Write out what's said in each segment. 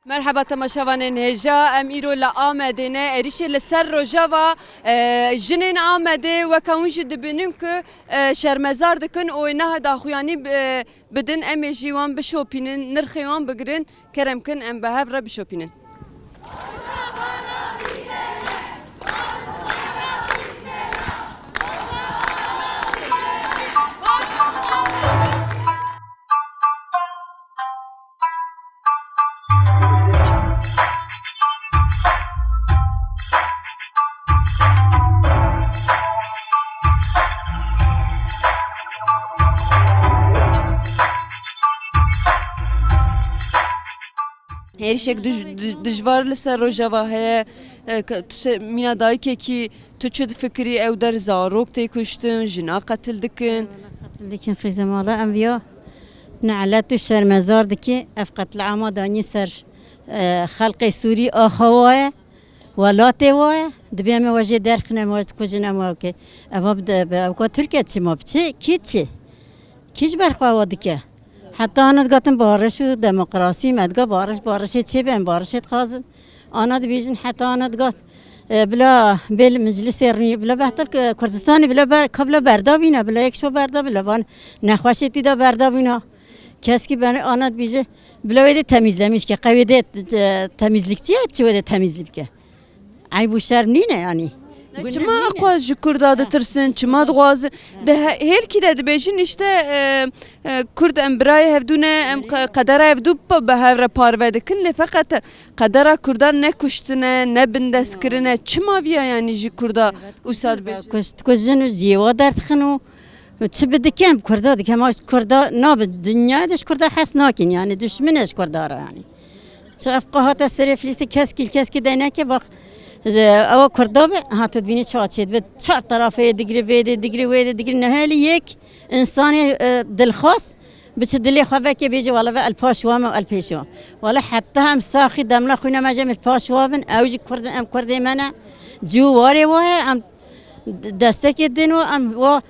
مرحبا تماشاوانین هجا ام ایرو لآمدینه اریش لسر روجاوا جنین آمده و کونج دبینن که شرمزار دکن و نه داخویانی بدن ام جیوان بشوپینن نرخیوان بگرن کرم کن ام به هفره بشوپینن. هر شک دجوار لسر روجاوا هی مینا دایی که تو چه فکری او در زاروک تی کشتن جنا قتل دکن قتل دکن خیزم الله ام بیا نعلت و شرمزار دکی اف قتل عما دانی سر خلق سوری آخواه ولاته واه دبیم واجه درخنم واجه کجنم واه که اواب اوکا ترکیه چی ما بچه کیچ برخواه دکه حتی آنها گفتن بارش و دموکراسی مدگا بارش چه بیم بارشت خازن آنها بیشتر حتی آنها گفت بلا بل مجلس رنی بلا بحث کردستانی بلا قبل بردا بینا بلا یک شو بردا بلا وان نخواشتی دا بردا بینا کسی که بنا آنها بیشتر بلا ویده تمیزلمیش که قویده تمیزلیکچیه چه ویده تمیزلیک که عیب و شرم نینه یعنی چما اقواز کرد ترسن چما دغاز ده هر کی ده بیشین اشته کرد امبرای هفدونه ام قدره هفدو به هر پارو دکن لفقط قدره کردان نکشتنه نبندس کرنه چما بیا یعنی جی کردا اوساد بیش کشتن و جیوا درد خنو چه بده کم کردا دیگه ما کردا ناب دنیا دش کردا حس ناکن یعنی دشمنش کردا را یعنی چه افقاهات سرف لیس کس کی دینه که باق او کردابه ها تو بینی چه به چه طرفه دیگری نهالی یک انسان دلخواست بچه دلی خواه که بیجه والا و الپاشوام و الپیشوام والا حتی هم ساخی دملا خوینا مجم الپاشوامن اوجی کرده منه جو واره واه ام دسته که دینو ام و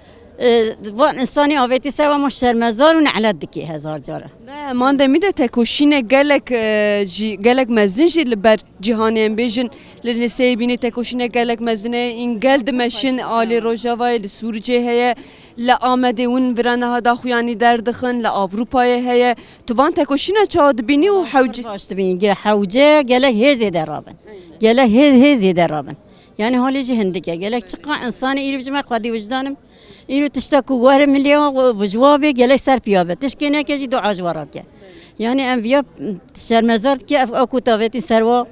انسانی آویتی سر و شرمزار و نعلت دکی هزار جاره. نه من دمیده تکوشینه گلک مزنجی لبر جهانیم بیشن لنسای بینی تکوشینه گلک مزنه این گلد مشین آلی روجاوای لسورجه هیا لآمده اون ورانه ها داخویانی دردخن لآوروپای هیا توان تکوشینه چاد بینی و حوجه. باش بینی حوجه گلک هزی درابن گلک هزی درابن یعنی حالی جهندگی گلک چقدر انسان ایرو بجمع قادی وجدانم اینو تشتکو واره ملیا و جوابه گله سر پیابه تشکینه که جی دو عجوارا که یعنی انبیا شرمزارد که اکو تاویتی سروا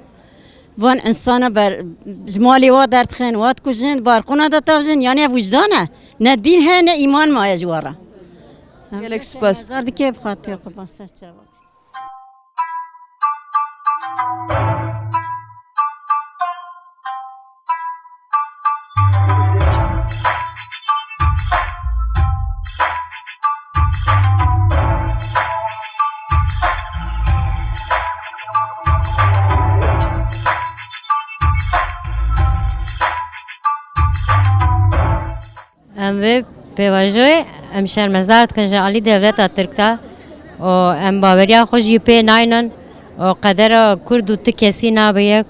وان انسان بر جمالی وا درد خن وات کجن بارقونا دا تاوجن یعنی وجدانه نه دین ها نه ایمان ما اجوارا گلک سپاس شرمزارد که بخاطر قربان سر جواب ام به پیواژوی ام شرمزارد کنج علی دولت ترکتا و ام باوریا خوشی پی ناینن و قدر کرد و تکسی نابیک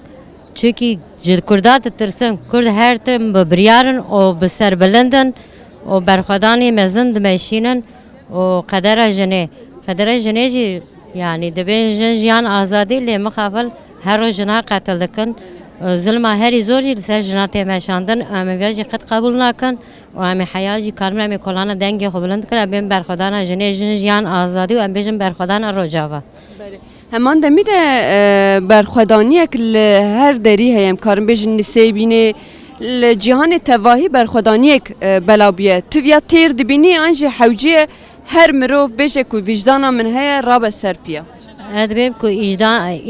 چونکی جد کردات ترسم کرد هر تم ببریارن و بسر بلندن و برخدانی مزند میشینن و قدر جنه جی یعنی دبین جن آزادی لی مخافل هر جنا قتل دکن ظلم هری زوری لسر جنات میشاندن ام ویاجی قد قبول نکن و ام حیاجی کارم ام کلان دنگی خوبلند کل ام برخدان جنه جن آزادی و ام بیشم برخدان روجاوا. همان دمیده برخدانی که هر دری هیم کارم بیشن نسای بینه لجهان تواهی برخدانی بلابیه تو ویا تیر دبینی آنچه حوجه هر مروف بیشه که وجدانا من هیا راب سرپیا. ادبیم که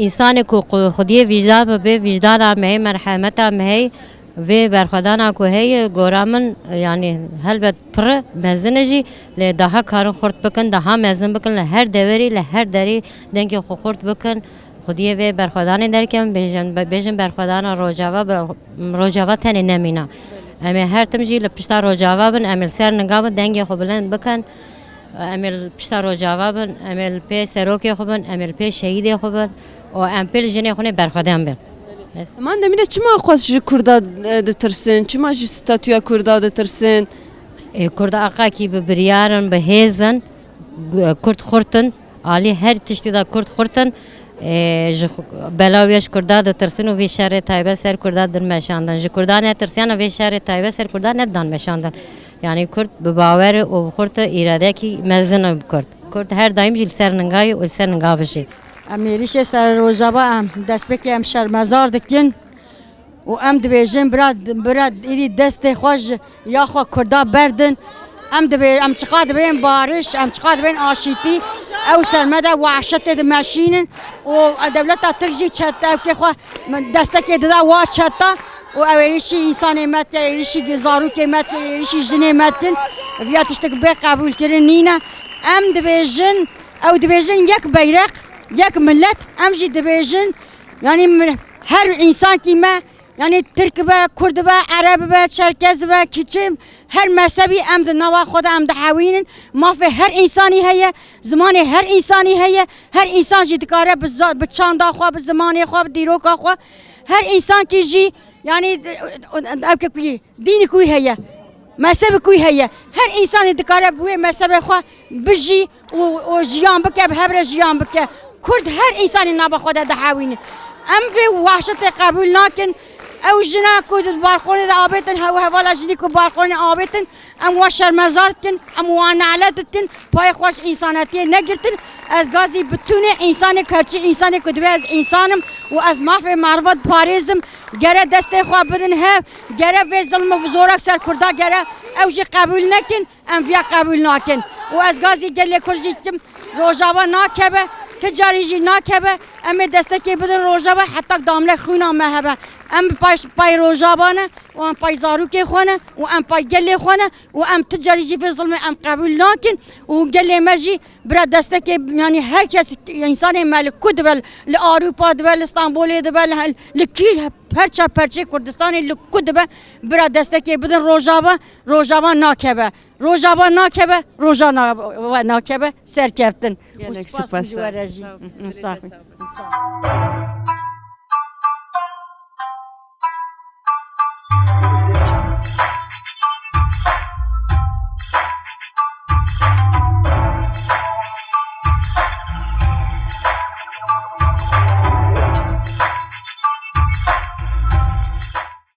انسان که خودی وجدان به وجدان آمه مرحمت آمه و برخدان که هی گرامن یعنی هلبت پر مزنجی لده کارن خورد بکن ده مزن بکن لهر دوری لهر دری دنگ خورد بکن خودی و برخدان در کم بیشن برخدان روجاوا تنی نمینا اما هر تمجی لپشتا روجاوا بن امل سر نگاه دنگ خوبلند بکن امل پشتا روجاوا بن امل پی سروکی خوبن امل پی شهیدی خوبن و ام پیل جنه خونه برخوادم بین من دمیده چما خواست جی کردا دترسن چما جی ستاتویا کردا دترسن کرد آقا کی به بریارن به هیزن کرد خورتن علی هر تشتی دا کرد خورتن بلاویش کردا دترسن و وی شهر تایبه سر کردا در مشاندن جی کردا نه ترسیان و وی شهر تایبه سر کردا نه دان مشاندن یعنی کرد به باور و خورت ایراده کی مزن کرد هر دایم جیل سر نگای و سر نگاه بشی امیریش سر روزابا ام دست بکی ام شرمزار دکن و ام دبیجن براد ایری دست خوش یا خو کردا بردن ام چقدر بین بارش ام چقدر بین آشیتی او سرمده وحشت ماشینن و دولت ترجی چتا که خو دست که دادا وا چتا و اوریشی انسان مت اوریشی گزارو که مت اوریشی جن متن ویاتش تک به قبول کردن نینا ام دبیجن او دبیجن یک بیرق یک ملت ام جی دبیجن یعنی هر انسان کی ما یعنی ترک به کرد به عرب به چرکز به کیچم هر مذهبی ام د نوا خود ام د حوینن ما في هر انسانی هيا زمان هر انسانی هيا هر انسان جی دکاره به چاند خو به زمان خو به دیروک خو هر انسان کی جی یعنی اب کوی دین کوی هيا مذهب کوی هيا هر انسان دکاره بو مذهب خو بجی و جیان بکه به هر جیان بکه کرد هر انسانی نوا خود د حوینن ام في وحشت قبول ناکن او جنا کود بارقون آبتن هوا جنی کو بارقون آبتن ام وشر مزارتن ام وانعلتن پای خوش انسانیتی نگرتن از گازی بتونه انسان کرچی انسان کدوه از انسانم و از مافی مروت پاریزم گره دست خواب بدن ها گره و ظلم و زورک سر کرده گره او جی قبول نکن ام ویا قبول نکن و از گازی گله کرجیتم روزاوا ناکبه تجاری جی ناکبه ام دستکی بدن روزاوا حتی دامله خونا مهبه ام پای روزابانه و ام پای زاروکی خونه و ام پای گله خونه و ام تجاری جی به ظلم ام قبول نکن و گله مجی برا دستکی یعنی هر کس انسان مال کد بل لاروپا دبل استانبول دبل لکی هر چه پرچه کردستان لکد به برا دستکی بدن روزابا ناکبه روزابا ناکبه ناکبه سر کردن گلک سپاس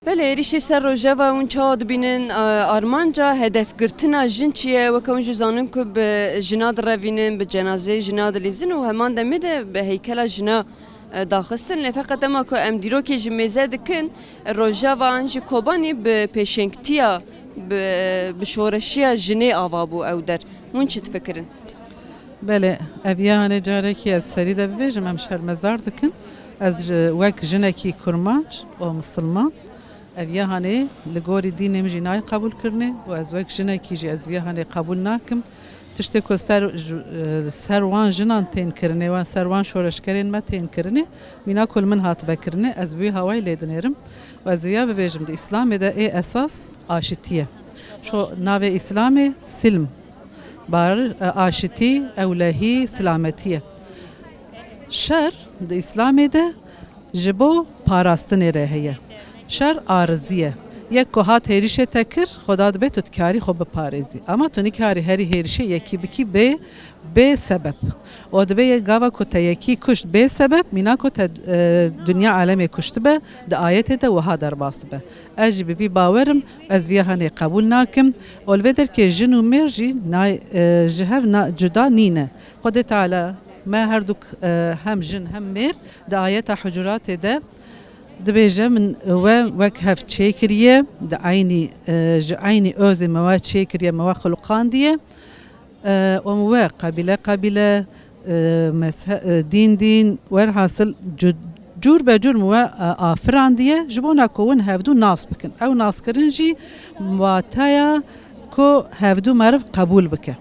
بله ریشی سر روژه و اون چه بینن آرمانجا هدف گرتنا جن چیه و که اونجا زانن که به جناد روینن به جنازه جناد لیزن و همان دمیده به هیکل جنا داخستن فقط اما که ام دیرو که جمیزه دکن روژه و انجی کوبانی به پیشنگتیا به شورشیا جنه آوابو او در اون چی تفکرن؟ بله اویا هنه جاره کی از سری ده ببیجم هم شرمزار دکن از وک جنکی کرمانج و مسلمان اویا هنه لگوری دینم جنای قبول کرنه و از وک جنکی جی از اویا هنه قبول ناکم تشتی که سروان جنان تین کرنه و سروان شورشکرین ما تین کرنه مینا کل من هات بکرنه از اوی هوای لیدنیرم و از اویا ببیجم ده اسلام ده ای اساس آشتیه شو ناوه اسلام سلم بار آشتی اولهی سلامتیه شر ده اسلام ده جبو پاراستن رهیه شر آرزیه یک کوهات هریشه تکر خدا دبه تو کاری خوب پارێزی اما تو نیکاری هری هریشه یکی بکی به سبب و دبه یک گاوا کو تا یکی کشت به سبب مینا کو تا دنیا عالم کشت به د آیت ده وها در باس به اجی بی باورم از وی هنه قبول ناکم اولودر که جنو مرجی جهو جدا نینه خود تعالی ما هر دوک هم جن هم مر د آیت حجرات ده دبیجه من وک هفت چیکریه د عینی اوز مواد چیکریه مواد خلقان دیه و مواد قبیله دین ور حاصل جور به جور مواد آفران دیه جبونا کون هفدو ناس بکن او ناس کرنجی مواتایا کو هفدو معرف قبول بکن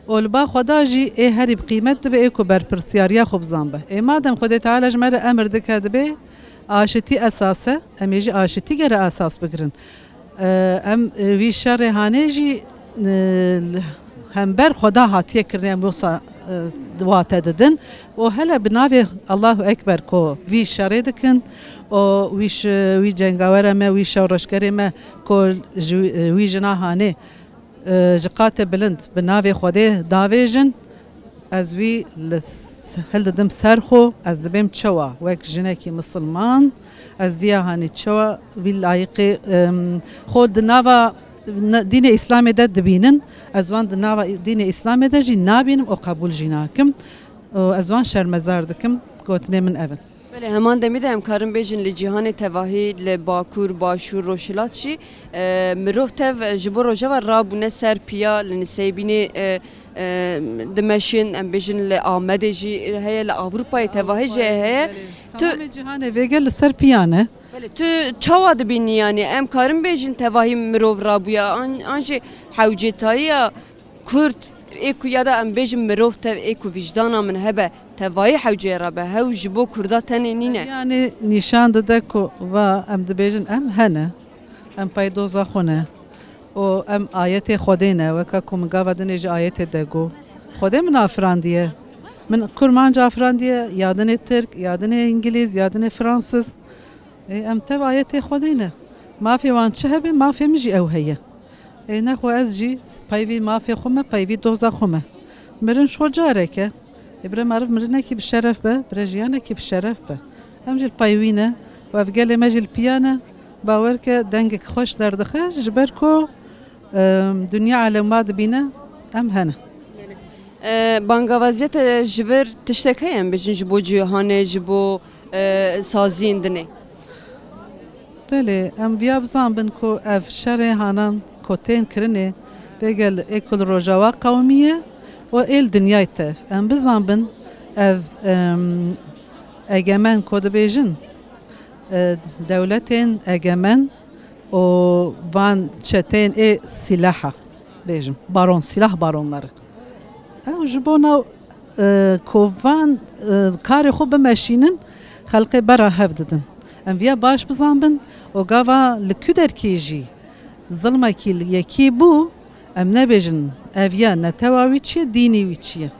اولبا خدا جی ای هری بقیمت دبه ای کو بر پرسیاریا خوب زنبه ای مادم خود تعالی جمره امر دکه دبه آشتی اساسه امیجی آشتی گره اساس بگرن ام وی شر هانه جی همبر خدا هاتیه کرنه موسا دوات ددن و هلا بناوی الله اکبر کو وی شری دکن و وی جنگاوره ما وی شورشگری ما کو وی جناهانه جقات بلند بناوی خوده داویجن از وی هل دم سرخو از دبم چوا وک جنکی مسلمان از وی هانی چوا وی لایق خود نوا دین اسلام ده دبینن از وان نوا دین اسلام ده جی نابینم او قبول جناکم از وان شرمزار دکم گوتنه من اون بله همان دمیده هم کارم بیجن لجیهان تواهی لباکور باشور روشلات چی مروف تف جبو روژه و رابونه سر پیا لنسیبینی دمشین ام بیجن لآمده جی هیا لأوروپای تواهی جی هیا تمام جهان ویگل سر پیانه بله تو چاوا دبینی یعنی ام کارم بیجن تواهی مروف رابویا آنجی حوجتایی کرد ایکو یادا ام بیجن مروف تف ایکو وجدانا من هبه تواهی حوجه رابه هاو جبو کردا تنینینه yani nişan da ko va em dibêjin em hene em paydoza xune o em ayetê Xwedê ne weka ku min gava dinê ji ayetê de got Xwedê min afirandiye min kurmanca afirandiye ya dinê Tirk ya dinê İngiliz ya dinê Fransız em tev ayetê Xwedê ne mafê wan çi hebe mafê min jî ew heye nexwe ez jî peyvî mafê xwe me peyvî doza xwe me mirin şo careke İbre marif mirinekî bi şeref be, bre jiyanekî bi şeref be. Em jî payvî ne, û ev gelê me jî piya ne, bawer ke dengek xweş derdixe ji ber ku dünya alema dibîne em hene. Bangavaziyet ji vir tiştek heye em bijin ji bo cîhanê ji bo saziyên dinê. Belê em viya bizanbin ku ev şerê hanan ku tên kirinê bêgel êkul rojava qewmiye و ایل دنیای تف ام بزنبن اف اگمن کد بیجن دولتین اگمن و وان چتین ای سلاحه بیجم بارون سلاح بارونları او جبونا کووان کار خوب بمشینن خلقی برا هفددن ام ویا باش بزنبن و گاوا لکودر کیجی ظلمه کی یکی بو ام نبیجن اویا نتواوی چیه دینی وی چیه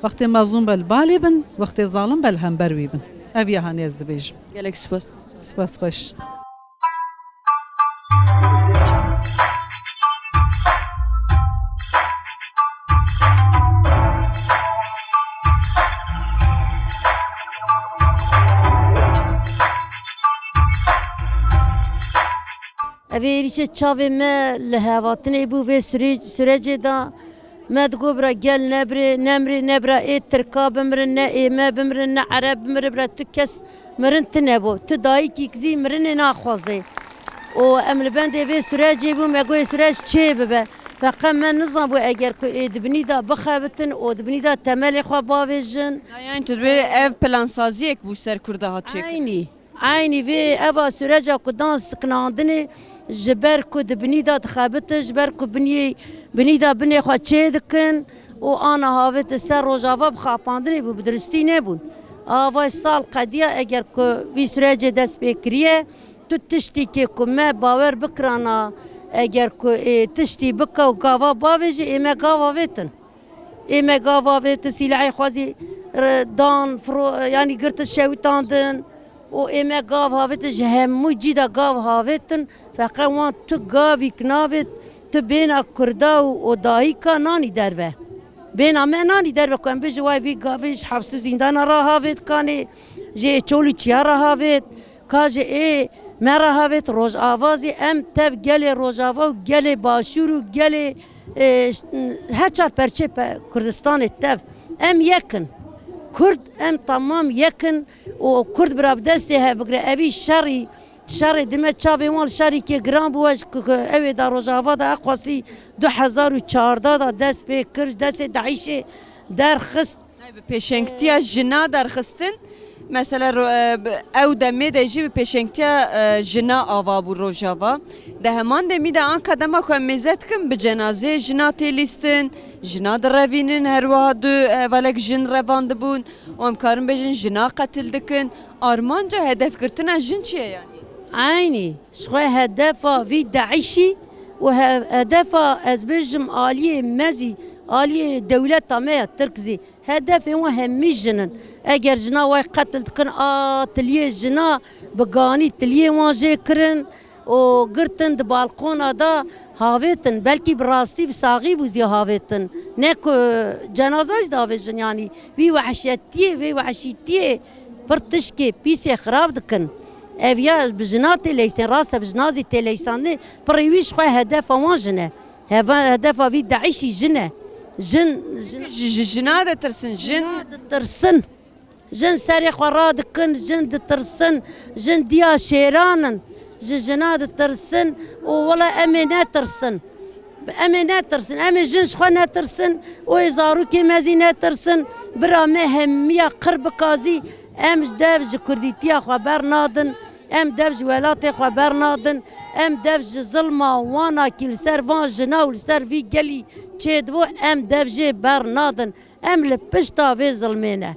وقتی مظلوم بل بالی بن وقتی ظالم بل هم بروی بن اویا هانی از دبیجم Gelek spas. سپاس خوش اویریش چاوی ما لحواتنی بو و سرجه دا مدگو برا گل نبره ای ترکا بمرن نه ایمه بمرن نه عرب بمرن برا تو کس مرن تنبو تو دایی کی کزی مرن ناخوازه و امل بنده و سرجه بو مگوی سرج چه ببه فقط من نظام بو اگر که دبنی دا بخابتن و دبنی دا تمل خواه باویجن Yani tedbir ev plansazi ek bu ser kurda hat çek. عینی وی اوا سرجا کدان سکناندنی جبر کو دبنی دا تخابت جبر کو بنی دا بنی خوا چه دکن و آن هاوت سر روجاوا بخاپاندنی بو بدرستی نبون آوا سال قدیا اگر کو وی سرجه دست بکریه تو تشتی که کمه باور بکرانا اگر کو تشتی بکا و گاوا باویجی ایمه گاوا ویتن ایمه گاوا ویتن سیلعی خوازی دان فرو یعنی گرت شویتاندن و ایمه گاو هاویت جهمو جیدا گاو هاویتن فقط وان تو گاوی کناویت تو بینا کردا و دایی که نانی دروه بینا من نانی دروه کن بجه وای وی گاویش حفظ زندان را هاویت کانی جه چولی چیا را هاویت که جه ای مرا هاویت روز آوازی ام تف گل روز آواز گل باشور و گل هر چار پرچه کردستان تف ام یکن Kurd em tamam yakın o Kurd beraber desteği bugre evi şerri demet çavê wan şerri ki gran bu ev da rojava da aqwasî 2014 da dest pê kir destê Daişê derxist Bi peşengtiya jina derxistin mesela ew demê de jî bi peşengtiya jina ava bû rojava de heman demî de an kadema xwe mêze dikin bi cenazeyê jina tê lîstin jina direvînin her wiha du hevalek jin revan dibûn û em karin bêjin jina qetil dikin armanca hedefkirtina jin çi ye yani aynı şwe hedefa vî Daişî û hedefa ez bêjim aliyê mezî Ali devlet me Türkzi hedefi o hemmi jinin eğer jina vay katil tıkın ateliye jina begani teliye vaje kırın o gırtın de balkona da havetin belki birasti bir sağı buzi havetin ne ko cenazaj da vejin yani vi vahşetiye ve vahşitiye pırtışki pise xarab dıkın ev ya bijina teleysen rasta bijnazi teleysan ne priviş xwe hedef awan jine hedef vi daişi jine jina da tırsın jin ترسن جن سري خراد كن جن ترسن جن ديا شيرانن جناد ترسن ولا امينات ترسن امينات ترسن امي جن شخنا ترسن ويزارو كمازينات ترسن برا مهميه قرب كازي ام دافج كرديتيا خبر نادن ام دافج ولاتي خبر نادن ام دافج ظلمه وانا كل سر فان جنا والسر في قلي تشيدو ام دافج برنادن ام لبشتا في ظلمينه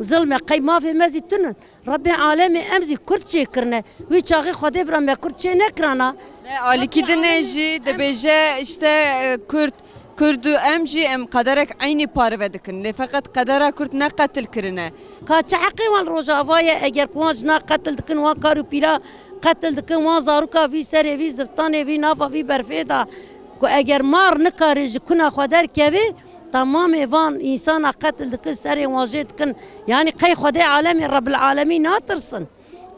ظلم قي ما في مزي تنن ربي عالمي امزي كرد شي كرنا وي چاغي خدي برا ما كرد شي نكرانا aliki dinleyici de beje işte Kürt emji em kaderek aynı parve dikin le fakat kadera Kürt ne katil kirine كاتش حقي وان روجافايا اگر كوانجنا قتل دكن وان كارو بيلا قتل دكن وان زاروكا في سري في زفتاني في نافا في برفيدا كو اگر مار نكارج كنا خدر كبي تمام وان انسان قتل دكن سري واجد كن يعني قي خدي عالمي رب العالمين ناترسن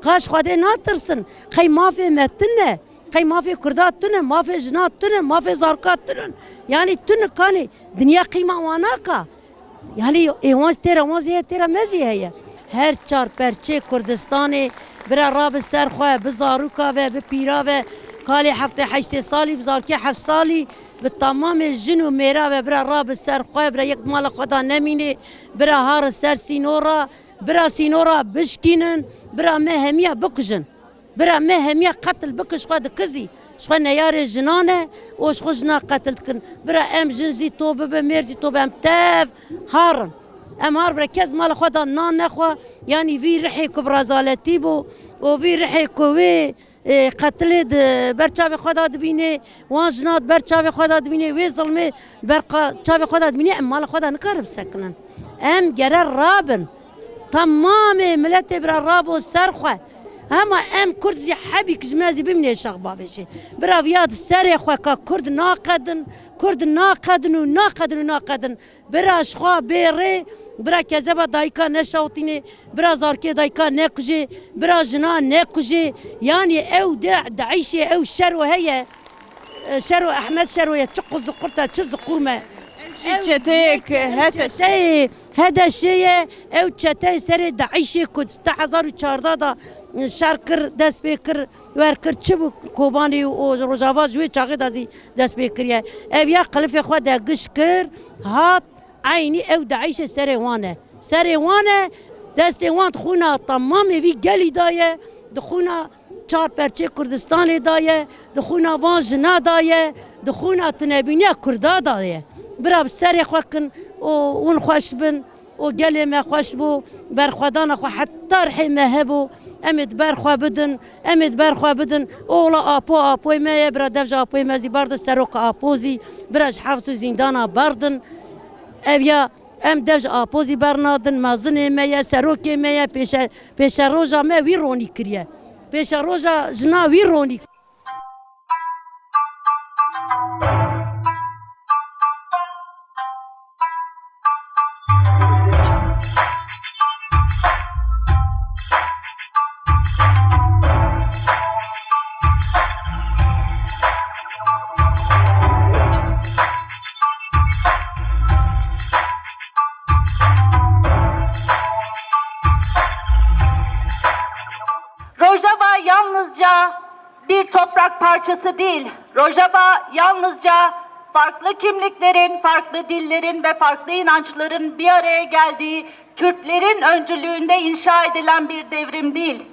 قاش خدي ناترسن قي ما في متنه قي ما في كردات تنه ما في جنات تنه ما في زاركات تنه يعني تنه كاني دنيا قيمه واناكا yani evans tera mezi heye her çar perçe Kurdistan'ı bir arab serxwe bi zaruka ve bi pira ve kali hafte 8 sali bi zarki 7 sali bi tamam jin û mêra ve bir arab serxwe bir yek mala xweda nemîne bir har ser sinora bir sinora bişkinin bir me hemiya bikujin bir me hemiya katil bikiş xwe dikizi شخوا نيار جنانه وشخوا جنا قتل كن برا ام جنزي توبه بمرزي توبه ام تاف هارن ام هار برا كاز مال خدا نان نخوا يعني في رحي كبرازالتي بو وفي رحي كوي قتل برچاوي خدا دبينه وان جنات برچاوي خدا دبينه وي ظلمي برقا چاوي خدا دبينه ام مال خدا نقرب سكنن ام جرر رابن تمام ملت برا رابو سرخه اما ام كرد زي حبي كجمازي بمني شغبا فيشي برافيات السري خوكا كرد ناقدن وناقدن برا شخوا بيري برا كذبا دايكا نشاوتيني برا زاركي دايكا نكجي برا جنا نكجي يعني او دعيشي او شرو هي شرو احمد شرو يتشقو زقرتا تشزقومه çetek هذا الشيء او تشتي سري دعيشي كنت 2014 da şarkır despekir verkir çibu kobani o rojava jwe çağı dazi despekiriye ev ya qılfe xwe de gışkir hat aynı ev daişe serêwane destê wan xuna tamam evi gelî daye dixuna çar perçe Kurdistanê daye dixuna van jina daye dixuna tunebîniya Kurda daye bira serê xwe kin o wan xweş bin o gelê me xweş bû berxwedana xwe heta rihê me hebû امد برخوا بدن اولا اپوی ما برا دفج اپوی ما زی برد سروک اپوزی براج حفظ زندانا بردن اویا ام دفج اپوزی برنادن مازن ما یا سروک ما یا پیش روزا ما وی رونی کریه پیش روزا جنا وی رونی Rojava yalnızca bir toprak parçası değil. Rojava yalnızca farklı kimliklerin, farklı dillerin ve farklı inançların bir araya geldiği Kürtlerin öncülüğünde inşa edilen bir devrim değil.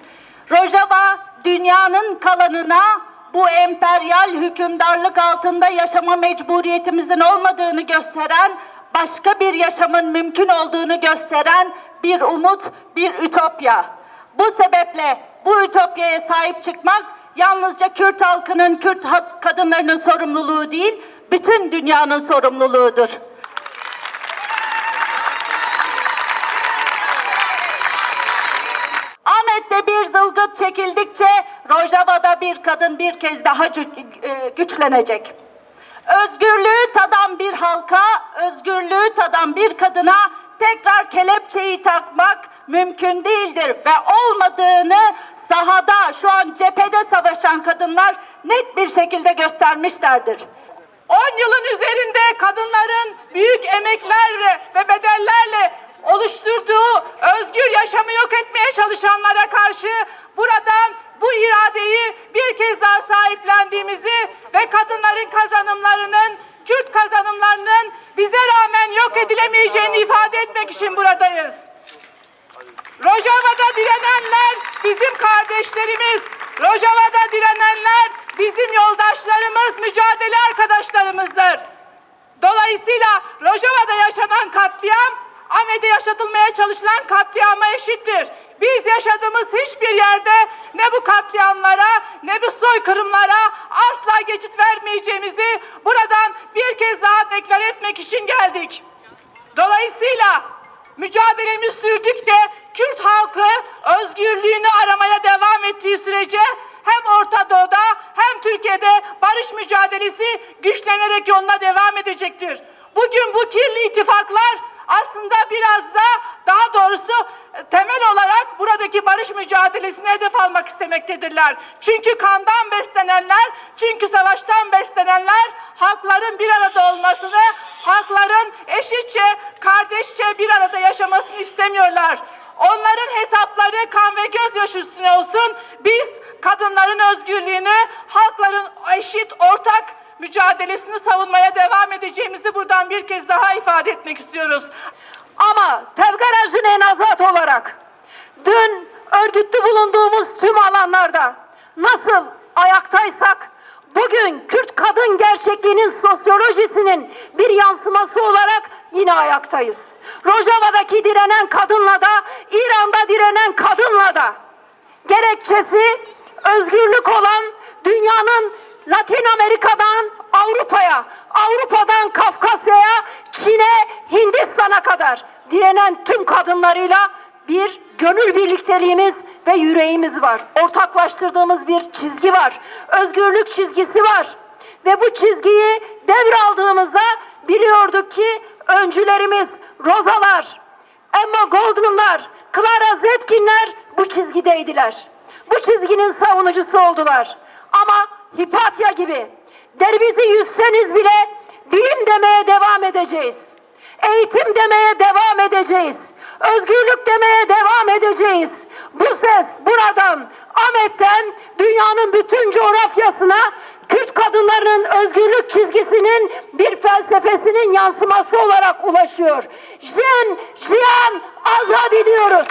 Rojava dünyanın kalanına bu emperyal hükümdarlık altında yaşama mecburiyetimizin olmadığını gösteren, başka bir yaşamın mümkün olduğunu gösteren bir umut, bir ütopya. Bu sebeple bu ütopyaya sahip çıkmak yalnızca Kürt halkının, Kürt kadınlarının sorumluluğu değil, bütün dünyanın sorumluluğudur. zılgıt çekildikçe Rojava'da bir kadın bir kez daha güçlenecek. Özgürlüğü tadan bir halka, özgürlüğü tadan bir kadına tekrar kelepçeyi takmak mümkün değildir ve olmadığını sahada şu an cephede savaşan kadınlar net bir şekilde göstermişlerdir. 10 yılın üzerinde kadınların büyük emeklerle ve bedellerle oluşturduğu özgür yaşamı yok etmeye çalışanlara karşı buradan bu iradeyi bir kez daha sahiplendiğimizi ve kadınların kazanımlarının, Kürt kazanımlarının bize rağmen yok edilemeyeceğini ifade etmek için buradayız. Rojava'da direnenler bizim kardeşlerimiz. Rojava'da direnenler bizim yoldaşlarımız, mücadele arkadaşlarımızdır. Dolayısıyla Rojava'da yaşanan katliam, Ahmet'e yaşatılmaya çalışılan katliama eşittir. Biz yaşadığımız hiçbir yerde ne bu katliamlara ne bu soykırımlara asla geçit vermeyeceğimizi buradan bir kez daha deklar etmek için geldik. Dolayısıyla mücadelemiz sürdükçe Kürt halkı özgürlüğünü aramaya devam ettiği sürece hem Orta Doğu'da hem Türkiye'de barış mücadelesi güçlenerek yoluna devam edecektir. Bugün bu kirli ittifaklar aslında biraz da daha doğrusu temel olarak buradaki barış mücadelesine hedef almak istemektedirler. Çünkü kandan beslenenler, çünkü savaştan beslenenler halkların bir arada olmasını, halkların eşitçe, kardeşçe bir arada yaşamasını istemiyorlar. Onların hesapları kan ve gözyaşı üstüne olsun. Biz kadınların özgürlüğünü, halkların eşit, ortak mücadelesini savunmaya devam edeceğimizi buradan bir kez daha ifade etmek istiyoruz. Ama Tevgaraj'ın en azat olarak dün örgütlü bulunduğumuz tüm alanlarda nasıl ayaktaysak bugün Kürt kadın gerçekliğinin sosyolojisinin bir yansıması olarak yine ayaktayız. Rojava'daki direnen kadınla da İran'da direnen kadınla da gerekçesi özgürlük olan dünyanın Latin Amerika'dan Avrupa'ya, Avrupa'dan Kafkasya'ya, Çin'e, Hindistan'a kadar direnen tüm kadınlarıyla bir gönül birlikteliğimiz ve yüreğimiz var. Ortaklaştırdığımız bir çizgi var. Özgürlük çizgisi var. Ve bu çizgiyi devraldığımızda biliyorduk ki öncülerimiz Rozalar, Emma Goldman'lar, Clara Zetkin'ler bu çizgideydiler. Bu çizginin savunucusu oldular. Ama Hipatya gibi derbimizi yüzseniz bile bilim demeye devam edeceğiz. Eğitim demeye devam edeceğiz. Özgürlük demeye devam edeceğiz. Bu ses buradan, Ahmet'ten dünyanın bütün coğrafyasına Kürt kadınlarının özgürlük çizgisinin bir felsefesinin yansıması olarak ulaşıyor. Jen, Jiyan, Azadi diyoruz.